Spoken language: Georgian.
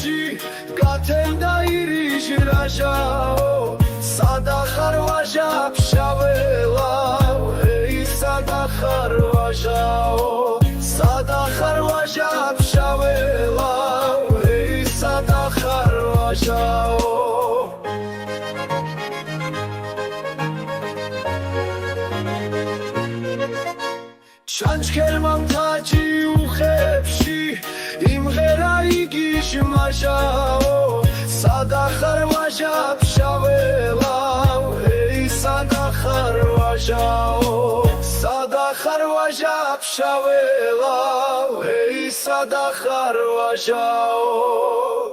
ხებში გათენდა ირიჟი რაჟაო სადა ხარ ვაჟა ფშაველა ეი სადა ხარ ვაჟაო სადა ხარ ვაჟა ფშაველა ეი სადა ხარ ვაჟაო ჩანჩქერმა მთაჯი უხებში იმღერა იგი ჟმაჟაო სადა ხარ ვაჟა ფშაველა ეი სადა ხარ ვაჟაო სადა ხარ ვაჟა ფშაველა ეი სადა ხარ ვაჟაო